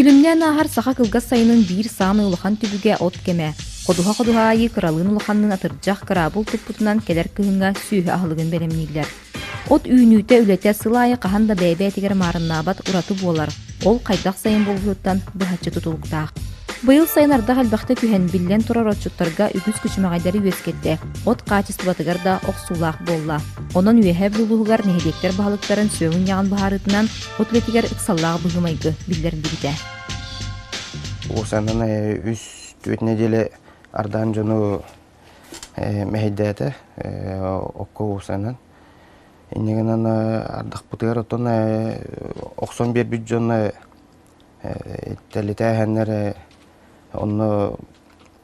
Күлүмнән ахар саха кылгас сайынын бир сааны улахан түбүгө от кеме. Кодуха айы кыралын улаханнын атыржах кырабыл туппутунан келер кыһыңга сүүһү ахылыгын беремнилер. От үйнүүтэ үлете сылайы каханда бэбэ тигер марыннабат ураты болар. Ол кайдах сайын болбуттан быхачы тутулуктаах. Быйыл сайын ардах албахта күһен биллен турар отчуттарга үгүс күчүмагайдары үескетте. От качествотыгар да оксулаах болла. Онон үеһэ булугар нехедектер баһалыктарын сөөгүн яган баһарытынан отлетигер ыксаллаах быгымайгы биллерин дибите. Осанан үс төт неделе ардан жону мехеддәте окко осанан. Инегенен ардах бутыгар отон оксон бер бюджетны телетәһәннәр онны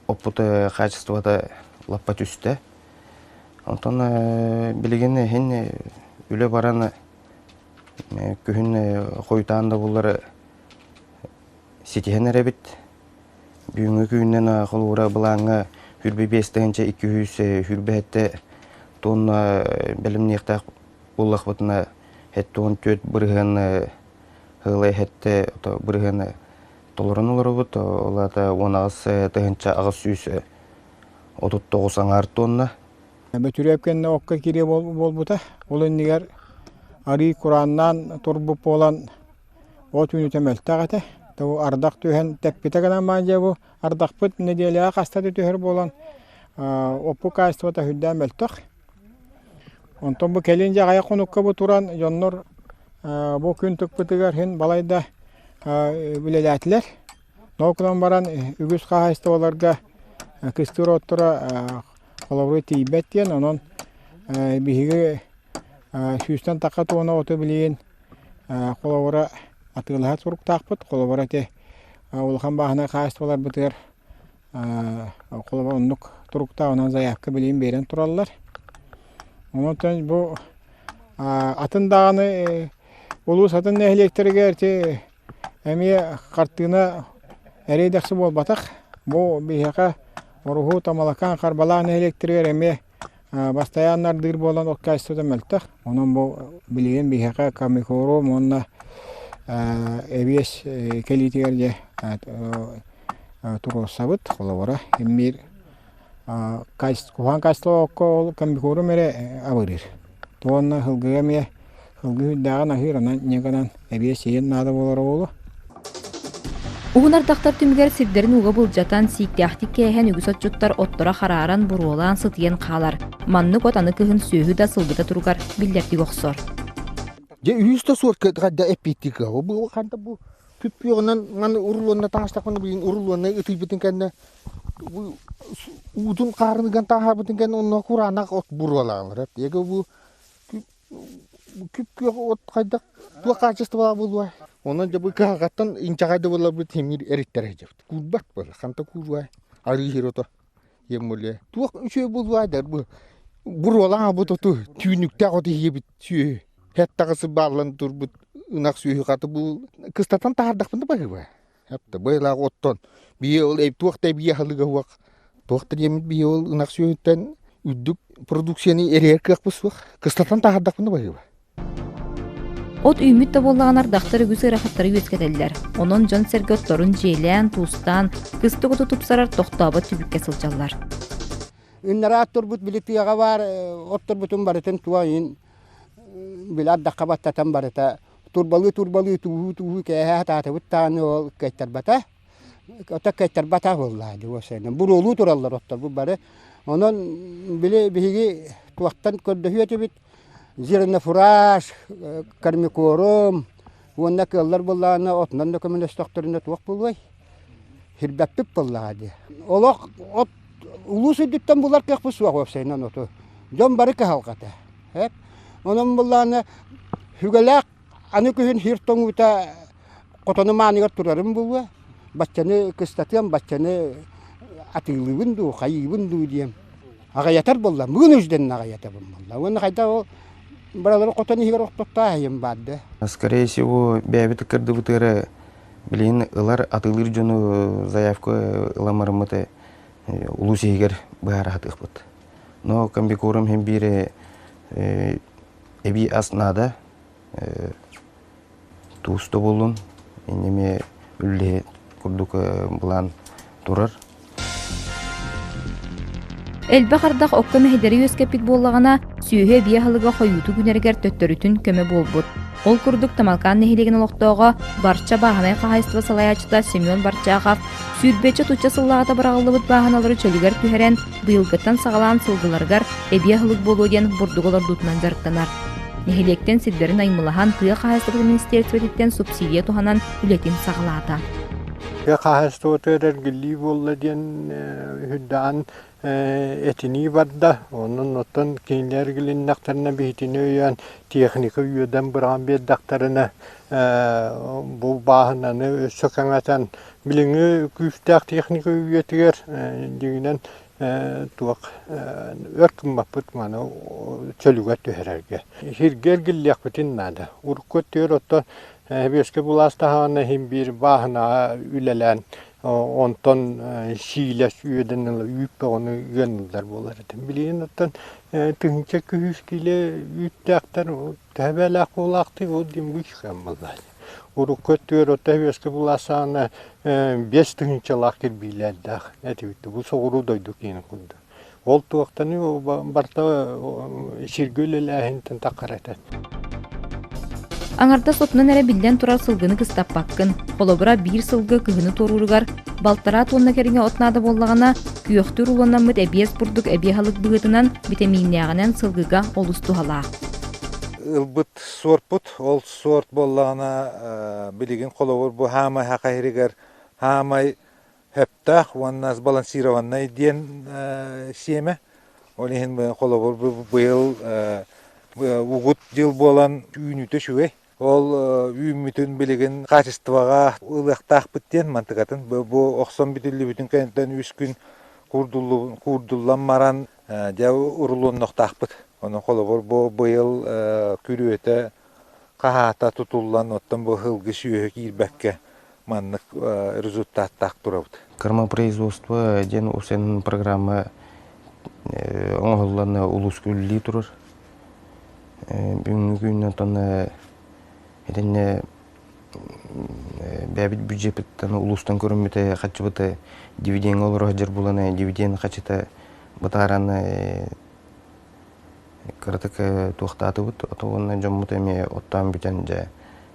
опыты качествода лаппат үстә. Онтон билеген хин үле баран күһүн койтаанда буллар ситиһенер бит. Бүгүнкү күннән холура булаңа хүрбе 5-тенче 200 хүрбәтте тон белемнектә буллах бутна хеттон төт бирген хылы хетте бирген толорон олорбут олата 16-тенче агыс сүйсө 39 аңар тонна. Бөтүрөпкенне окка кире болбута. Ол эннигер ари Кураннан турбуп болан от үнүтө мөлтагате. Тау ардак төһен теппите гана мanje бу ардакпыт неделя кастаты төһөр болан опу кайствата хүддә мөлтөк. Онтон бу келинже гая конукка бу туран жоннор бу күн төкпүтүгөр хин балайда билеләтләр. Нокунан баран үгүс кайстваларга кыстыр оттура колоброй тийбеттен онон биһиге сүүстен такатуона ото билин колобра атылаат суруктаакпыт колобра те улхан баахана кайствалар бытыр колобра оннук турукта онан заявка билин берен тураллар. Онотон бу атындаганы улус атын эхлектерге эми картына эрейдаксы болбатак. Бу бихака оруху тамалакан карбалаан электрер эме постоянно дыр болан оккайстыда мөлтөх. Онон бу билген бихака камикоро монна эбес келитигерде туросабыт колобора эмир кухан кайсло окко камикоро мере абырыр. Тонна хылгыме хылгы даган ахирана неганан эбес ен нада болор болу. Угунардактар түмгер сирдерин уга булжатан сиктяхтик кеһен үгүс отчуттар оттора харааран буруолаан сытыен каалар. Маннык отаны кыһын сөөһү да сылбыта туругар биллердик оксор. Же үйүстө суорка гадда эпитика. Бу канда бу күппүгөнөн маны уруулуна таңстакны бин уруулуна ытыбытын кенне бу удун карыныган тахабытын кенне онно курана от буруолаалар. Эге бу күпкө от кайда бу качество булуа. Онан жабы кагаттан инчагайда болар бит темир эриттер жепт. Курбат бол, ханта курвай. Ари хирото емөле. Туак үчө булвайдар бу. Буруолаан буту түйнүктө готи хебит сүй. Хеттагысы барлан турбут ынак сүйү каты бу кыстатан таардакпында багыба. Хепте байла оттон. Бийел эп туакта бие халыга вак. Туакта емит бийел ынак сүйүттен үдүк продукцияны эреркак бусвак. Кыстатан таардакпында багыба. От үймүт да боллаган ардактар үгүс ырахаттары үескетеллер. Онон жон сергөтторун жээлен, туустан, кыстыгы тутуп сарар токтообот түбүкке сылжаллар. Иннараттор бут билетияга бар, оттор бутун барытын туайын билад дакабаттатан барыта. Турбалы туу кеһэ татабыт тааны ол кайтарбата. Ота кайтарбата боллады осена. Бурулу тураллар оттор бу бары. Онон биле биги туактан көрдөһүөтү бит. Зирна фураж, кармикором, вонна кыллар булланы отнан да коммунистокторына туак булбай. Хирбәппип буллады. Олок от улусы диттен булар кыпсыз вакыпсайнан ото. Жон бары калгата. Хеп. Онон булланы хүгәләк аны күн хиртон ута котоны маныгар турарым булва. Баччаны кыстатам, баччаны атылыбын ду, хайыбын ду дием. Агаятар булла, бүгүн үзден агаятар булла. Оны кайда ол баралар котоны хигер октоктаайым бадды. Скорее всего, бәбит кырдыбытыры билин ылар атылыр жону заявка ыламарымыты улусигер баарахатыкпыт. Но комбикорум хем бире эби аснада туусто болун, энеме үлле курдук булан турар. Элбе кардак окка мехедери өскепит боллагана сүйе бияхылыга хоюту күнергер төттөрүтүн көмө болбут. Ол курдук Тамалкан нехилеген олоқтоого барча баһанай кахайстыва салаячыта Семен Барчагов сүйрбече туча сыллаата барагылыбыт баһаналары чөлүгер түһәрен быйылгыттан сагалаан сылгыларгар бияхылык болуу диэн бурдуголор дутунан жарыктанар. Нехилектен сиддерин аймылахан тыа кахайстыва министерствотиттен субсидия туханан үлетин сагалаата. Кахайстыва гилли болла диэн хүддаан этини барда, onun otan кейлер гилиннактарына бихитине өйөн техника үйөдөн бұрған бет дактарына бұл баһынаны сөкәңәтен билиңи күфтәк техника үйөтігер дегенен туақ өркін баппыт маны чөлүгә төһәрәргә. Хиргер гиллек битин нада. Уркөт төр отта беске буластаханы хим бир баһына үлелән онтон шийлес үйеден үйіппе оны үйенілдер болар екен. Білейін оттан түнче күйіс келе үйттәқтер тәбәләқ олақты ол демгі шыққан болар. Уру көттөр отта беске буласаны 5 түнче лақыр билердәқ. Әтебітті бұл соғыру дойды кейін құлды. Ол туақтаны барта ширгөл әләхінтін тақар әтен. Аңарда сотунан әрі билден турар сылгыны кыстаппаккын. Холобыра бир сылгы кыгыны торуругар, балтара тонна керіңе отнады боллағана, күйөқтүр уланан мүт әбиес бұрдық әбиехалық бұғытынан витаминнеғанан сылгыга олысту хала. Илбыт сорпут, ол сорт боллағана билигин холобыр бұ хамай хақайригер, хамай хөптақ, ванназ балансированнай ден семе. Олихин холобыр бұйыл угут жыл болан үйнүті шуэй. Ол үймүтін білеген качествоға ылықтақ біттен мантығатын. Бұл оқсан бітілі бүтін кәнттен 3 күн курдуллан маран жау ұрылуын ноқтақ біт. Оның қолы бұл бұйыл күрі өті қағата тұтулан оттан бұл ғылғы сүйе кейірбәкке маннық результаттақ тұрабыд. Кормопроизводство ден осен программа оңғылланы улус күлі тұрыр. Бүгінгі күннен тонны Эдене бәбит бюджеттен улустан көрүмүтө качыбыты дивиденд олор жер буланы дивиденд качыта бытараны кыртык туктатыбыт отогонна жоммут эме оттан бүтен же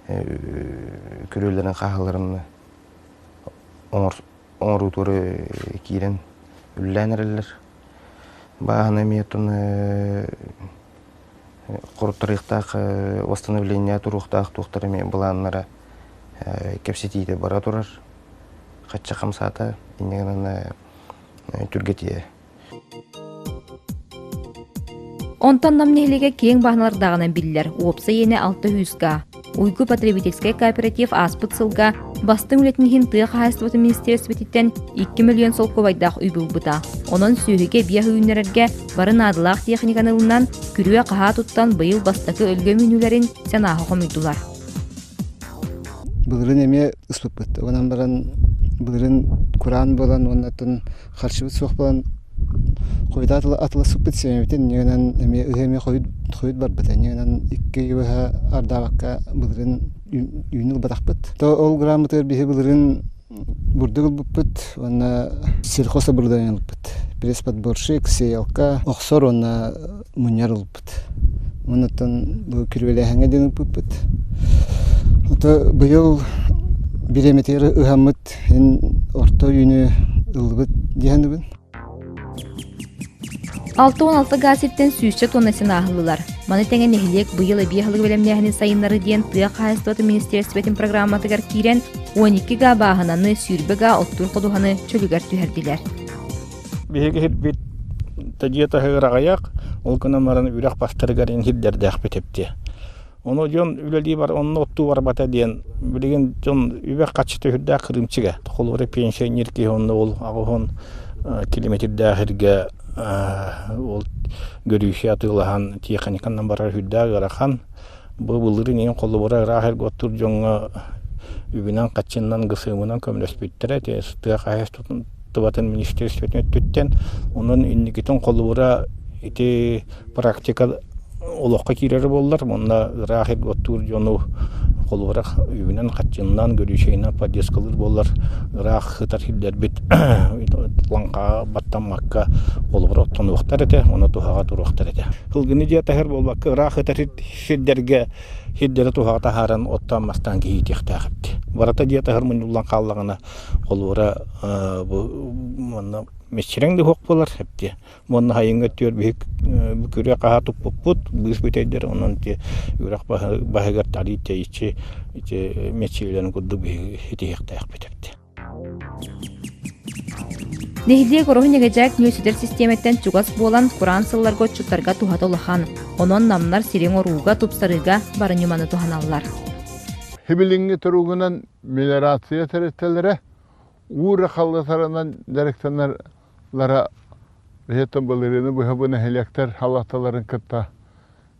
көрөлөрүн кагаларын оңорутуру кирен үлләнерлер бааны метон Коротторыктак восстановление туруктак тухтарыми буланнара кепсетиде бара турар. Качча камсата инегенен түргетие. Онтан намнехлеге кең бахналардагынан биллер. Опса ене 600га. Уйгу потребительский кооператив аспыт сылга бастың үлетін хинтыға қағайстываты министерствотиттен 2 миллион сол ковайдақ үй бұлбыта. Онын сүйіге бия үйінерерге барын адылақ техниканылынан күріе қаға тұттан бұйыл бастақы өлгі мүнілерін сәнағы қомидулар. Бұлырын әме ұспып бұтты. Онан баран бұлырын құран болан, оннатын қаршыбыт соқ болан қойда атылы сұп бұт семеметтен, негенен әме үгеме қойд бар бұт. Негенен 2 үйіға ардағаққа бұлырын үйініл батақ бұт. Ол грамотыр бейі бұлырын бұрдығыл бұт, онна селқоса бұрдан бұт. Пресс-подборщик, сейалка, оқсор онна мұнер бұт. Оннаттан бұл күрвелі әңе дені бұт. Бұйыл биреметері ұғамыт, орта үйіні ұлбыт дегені бұн. 6-16 газеттен сүйші тоннасын ағылылар. Маны тәңе нехилек бұйыл әбияғылығы бәлемнәғіне сайынлары ден тыға қайыстуаты министерстветін программатығар кейрен 12-га бағынаны сүйірбіға оттур қодуғаны чөлігер түйерділер. Беге хитбит тәдиета хығырағаяқ, ол күнімарын үрәқ бастырығар ен хиддерді әқпетепті. Оны жон үлелі бар, оның отту бар бата ден, білеген жон үбәқ қатшыты хүрді қырымчыға. Тұқылғыры пеншенер ке оны ол ағуын километрді әхірге ол көрүйші атылыған техниканнан барар хүрді ағырақан. Бұл бұлырын ең қолы бұра рахер ғоттур жоңға үбінен қатшыннан ғысымынан көмілес бүттірі. Тыға қайыз тұбатын министерстветін өттіттен, оның үннігетін қолы бұра практика олыққа керері болылар. Мұнда рахет ғоттур жону колуrak übünen kaçından görüşeyine padyaskalar bollar rak hıtar hiller bit lanka battan makka kolubara ottan uaqtar ete ona tuhaga tur uaqtar ete hılgını diye tahir bolbakka rak hıtar hillerge hillere tuhaga taharan ottan mastan giyit yaxtaqıpti barata diye tahir munullan kallagana kolubara bu manna meçireng de hokpolar hepti manna hayınga tör büyük büküre qaha tupput büyük biteyder onun diye urak bahagar tarihte içi meçilerin kudu bir hitiyaqtaq bitepti. Nehildiye korohu negecek nösüder sistemetten çugas bolan Kur'an sıllarga çutlarga tuhat olahan. Onon namlar siren oruga tupsarıga barınyumanı tuhanallar. Hibilingi turugunan minerasiya terettelere uğra kallıtarından direktenlerlere vehetten balirini buhabına helekter halataların kıtta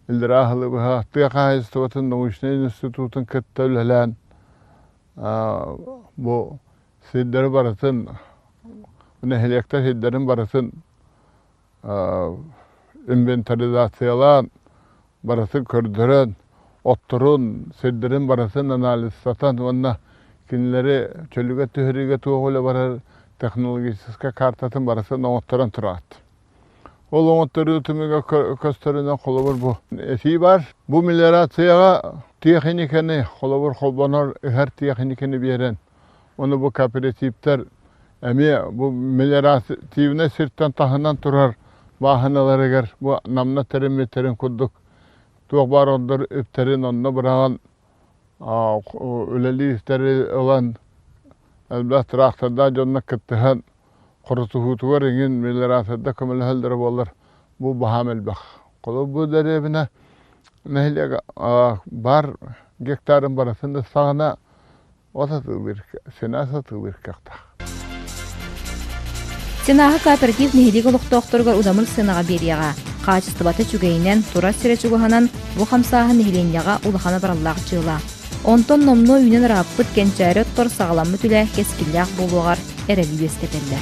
ildirahılı buha tıyaqa istivatın Nauşne İnstitutun kıtta ülhelen bu sidleri baratın buna helekter sidlerin baratın inventarizasyyalan baratın kördürün otturun sidlerin baratın analiz satan onunla kinleri çölüge tühürüge tuğuyla barar teknolojisiske kartatın barası noğutların turat. O noğutları tümüge köstöründen kolabır bu. Esi var, bu milerasiyaga tiyakinikeni kolabır kolbanar her tiyakinikeni biyeren. Onu bu kooperatifler emi bu milerasiyine sırttan tahından turar bahanaları ger. Bu namna terin kudduk. Tuğ bar ondur üpterin onunla bırağın öleli isteri olan elbette traktörda canına kıttıhan kurutuhutu var engin milerasiyada kamil haldır bollar bu bahamel bak. Kolu bu derebine nehle bar gektarın barasında sağına otatu bir sena satı bir kakta. Senaha kooperatif nehildiği oluqtoqtorgar udamıl senağa beriyağa. Qaçıstıbata çügeyinen tura sire çuguhanan bu hamsaha nehileniyağa ulahana barallaq çığla. Onton nomno ünen rapıt gençayret tor sağlamı tüle keskillaq boluğar ereli bestepeller.